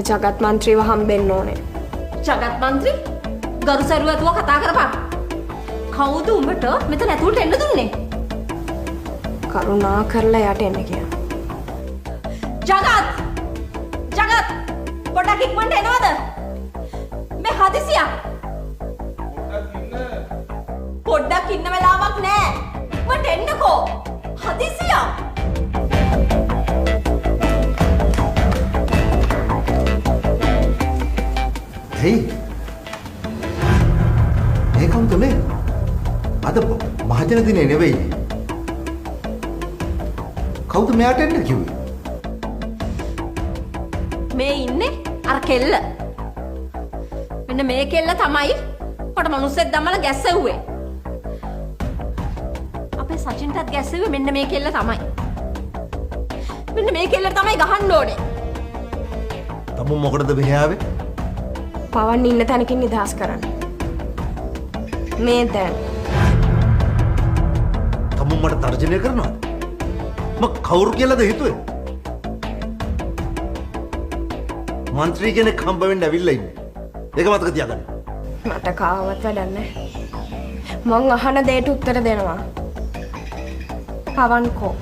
මට ජගත් මන්ත්‍රීව හම්බෙන්න ඕනේ. ජගත් මන්ත්‍රී ගරු සරුවතුව කතා කරපන්. කවුද උඹට මෙතන ඇතුළට එන්න දුන්නේ? කරුණා කරලා යට එන්න කියලා. ජගත් පොඩ්ඩක් ඉක්මනට එනවද? මේ හදිසියක්. පොඩ්ඩක් ඉන්න වෙලාවක් නෑ. මට එන්නකෝ. හදිසියක්. Hey, කවුද මේ? අද මහජන දිනේ නෙවෙයි. කවුද මෙයාට එන්න කිව්වේ? මේ ඉන්නේ අර කෙල්ල. මෙන්න මේ කෙල්ල තමයි කොට මනුස්සෙක් දමලා ගැස්සෙව්වේ. අපේ සචින්ටත් ගැස්සෙව්වේ මෙන්න මේ කෙල්ල තමයි. මෙන්න මේ කෙල්ල තමයි ගහන්න ඕනේ. තමුන් මොකටද මෙහි ආවේ? පවන් ඉන්න තැනකින් නිදහස් කරන්න. මේ දැන් තමුන් මට තර්ජනය කරනවද? මම කවුරු කියලාද හිතුවේ? මන්ත්‍රී කෙනෙක් හම්බ වෙන්න ඇවිල්ලා ඉන්නේ. ඒක මතක තියාගන්න. මට කාවත් වැඩක් නැහැ. මං අහන දෙයට උත්තර දෙනවා. පවන්කෝ.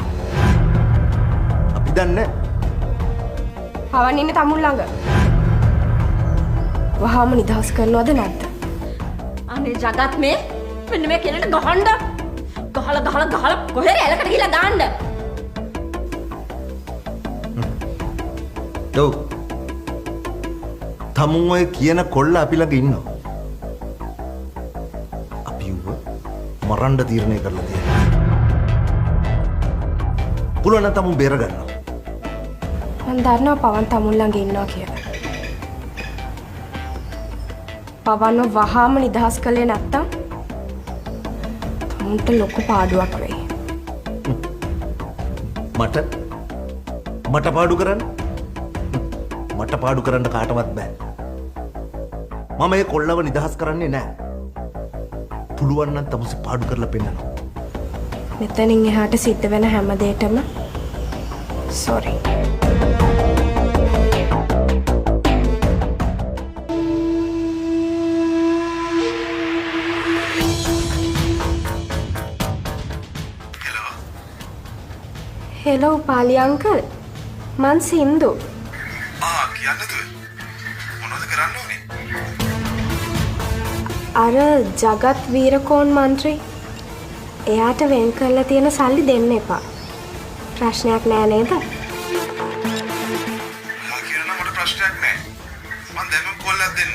අපි දන්නේ පවන් ඉන්නේ තමුන් ළඟ. වහාම නිදහස් කරනවද නැද්ද? අනේ ජගත් මේ මෙන්න මේ කෙල්ලට ගහන්න. ගහලා කොහෙද ඇලකට ගිහලා දාන්න. ඔව්. තමුන් ඔය කියන කොල්ල අපි ළඟ ඉන්නවා. අපි උව මරන්න තීරණය කරලා තියෙනවා. පුළුවන් නම් තමුන් බේර ගන්නවා. මං දන්නවා පවන් තමුන් ළඟ ඉන්නවා කියලා. පවන්ව වහාම නිදහස් කළේ නැත්තම් තමුන්ට ලොකු පාඩුවක් වෙයි. මට පාඩු කරන්න? මට පාඩු කරන්න කාටවත් බෑ. මම මේ කොල්ලව නිදහස් කරන්නේ නෑ. පුළුවන් නම් තමුසි පාඩු කරලා පෙන්නනවා. මෙතනින් එහාට සිද්ධ වෙන හැම දෙයකම sorry. Hello Pali uncle. මං සින්දු. කියන්නද? මොනවද කරන්න ඕනේ? අර ජගත් වීරකෝන් මන්ත්‍රී එයාට වෙන් කරලා තියෙන සල්ලි දෙන්න එපා. ප්‍රශ්නයක් නෑ නේද? මා කියනවා මට ප්‍රශ්නයක් නෑ. මං දැම්ම කොල්ලක් දෙන්න.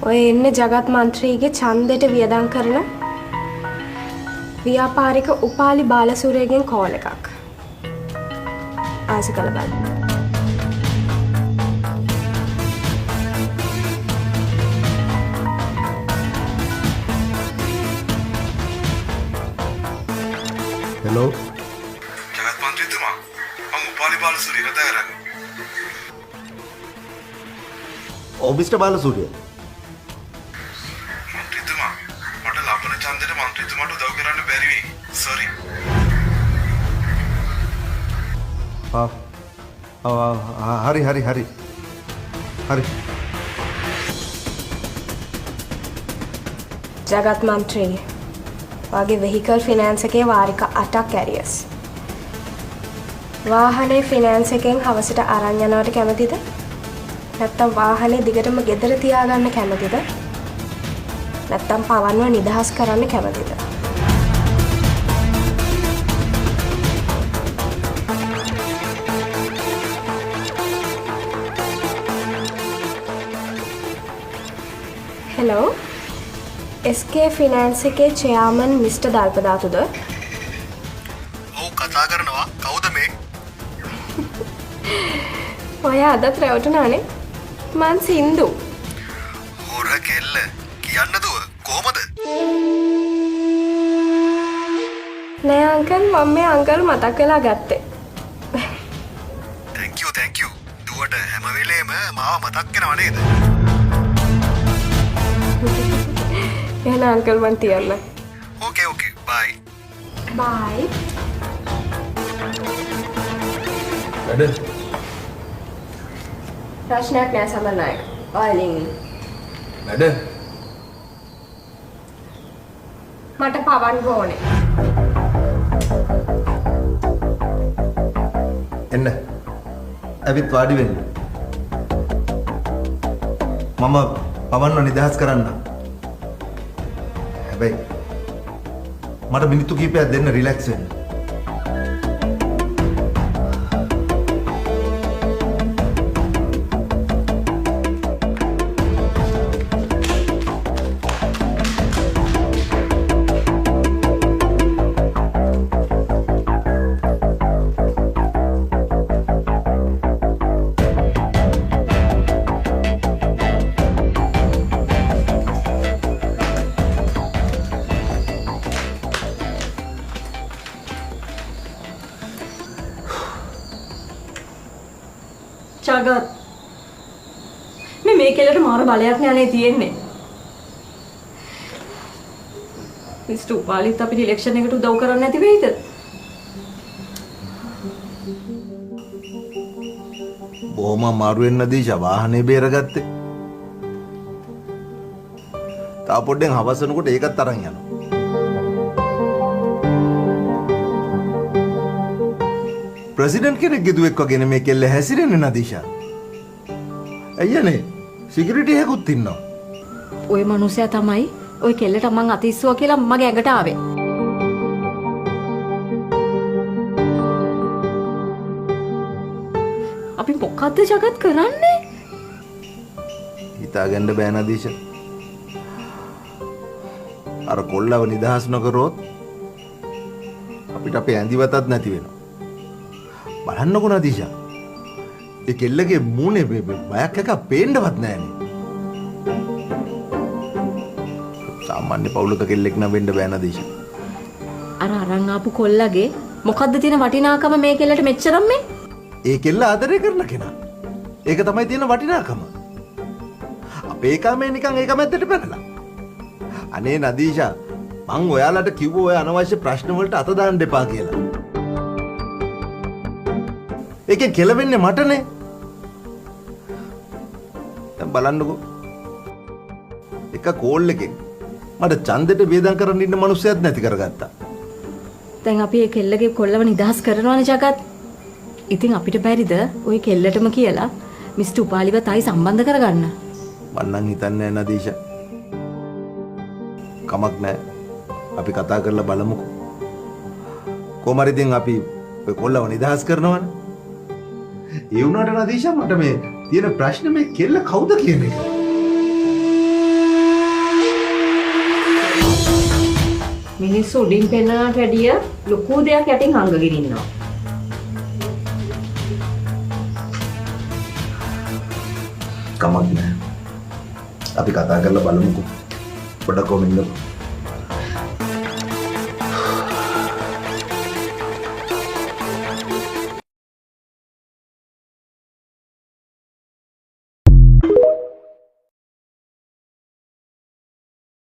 ඔය එන්නේ ජගත් මන්ත්‍රීගේ ඡන්දෙට වියදම් කරන ව්‍යාපාරික උපාලි බාලසූරියගෙන් කෝල් එකක්. ආස කළ බලන්න. හෙලෝ. ජගත් මන්ත්‍රීතුමා මම උපාලි බාලසූරිය කතා කරන්නේ. ඔව් මිස්ටර් බාලසූරිය. මන්ත්‍රීතුමා මට ලබන ඡන්දෙට මන්ත්‍රීතුමාට උදව් කරන්න බැරි වෙයි. සෝරි. හරි. ජගත් මන්ත්‍රී වගේ වෙහිකල් ෆිනෑන්ස් එකේ වාරික 8ක් ඇරියස්. වාහනේ ෆිනෑන්ස් එකෙන් හවසට අරන් යනවට කැමතිද? නැත්තම් වාහනේ දිගටම ගෙදර තියාගන්න කැමතිද? නැත්තම් පවන්ව නිදහස් කරන්න කැමතිද? හෙලෝ. SK ෆිනෑන්ස් එකේ චෙයාමන් මිස්ටර් දල්පදාතුද? ඔව් කතා කරනවා. කවුද මේ? ඔය අදත් රැවටුණානේ. මං සින්දු. හොර කෙල්ල. කියන්න දුව කොහමද? නෑ අංකල් මම මේ අංකල් මතක් වෙලා ගත්තේ. thank you. දුවට හැම වෙලේම මාව මතක් වෙනව නේද? එහෙනම් අංකල් මන් තියන්න. ඕකේ බයි. බයි. වැඩ ප්‍රශ්නයක් නෑ සමරනායක. ඔයලින් වැඩ මට පවන්න ඕනේ. එන්න ඇවිත් වාඩි වෙන්න. මම පවන්ව නිදහස් කරන්න. හැබැයි මට මිනිත්තු කිහිපයක් දෙන්න රිලැක්ස් වෙන්න. ජගත් මේ කෙල්ලට මාර බලයක් නේ තියෙන්නේ. මිස්ටර් උපාලිත් අපිට ඉලෙක්ෂන් එකට උදව් කරන්න නැති වෙයිද? බොහොම අමාරුවෙන් නදීෂා වාහනේ බේරගත්තේ. තා පොඩ්ඩෙන් හවසනකොට ඒකත් අරන් යනවා. ප්‍රෙසිඩන්ට් කෙනෙක් ගෙදුවෙක් වගේ මේ කෙල්ල හැසිරෙන්නේ නදීෂා. අයියනේ සිකියුරිටි එකකුත් ඉන්නවා. ওই මනුස්සයා තමයි ওই කෙල්ලට මං අතිස්සුවා කියලා මගේ ඇඟට ආවේ. අපි මොකද්ද ජගත් කරන්නේ? හිතාගන්න බෑ නදීෂා. අර කොල්ලව නිදහස් නොකරොත් අපිට අපේ ඇඳිවතත් නැති වෙනවා. බලන්නකො නදීෂා. ඒ කෙල්ලගේ මූණේ බයක් එකක් පේන්නවත් නැහනේ. සාමාන්‍ය පවුලක කෙල්ලෙක් නම් වෙන්න බෑ නදීෂා. අර අරන් ආපු කොල්ලගේ මොකද්ද තියෙන වටිනාකම මේ කෙල්ලට මෙච්චරම් මේ? ඒ කෙල්ල ආදරය කරන කෙනා. ඒක තමයි තියෙන වටිනාකම. අපේ කාමේ නිකන් ඒක මැද්දට පැනලා. අනේ නදීෂා මං ඔයාලට කිව්ව ඔය අනවශ්‍ය ප්‍රශ්න වලට අත දාන්න එපා කියලා. ඒකෙන් කෙලවෙන්නේ මටනේ. දැන් බලන්නකෝ. එක කෝල් එකෙන් මට ඡන්දෙට වේදම් කරන්න ඉන්න මිනිස්සුත් නැති කරගත්තා. දැන් අපි මේ කෙල්ලගේ කොල්ලව නිදහස් කරනවානේ ජගත්. ඉතින් අපිට බැරිද ওই කෙල්ලටම කියලා මිස්ටර් උපාලිවත් ආයි සම්බන්ධ කරගන්න? මං නම් හිතන්නේ නැහැ නදීෂා. කමක් නැහැ. අපි කතා කරලා බලමුකෝ. කොහමද ඉතින් අපි ඔය කොල්ලව නිදහස් කරනවනේ. ඒ වුණාට නදීෂා මට මේ තියෙන ප්‍රශ්නේ මේ කෙල්ල කවුද කියන එක. මිනිස්සු උඩින් පෙන්නනට වැඩිය ලොකු දෙයක් යටින් හංගගෙන ඉන්නවා. කමක් නැහැ. අපි කතා කරලා බලමුකෝ. පොඩක් කොමින්ද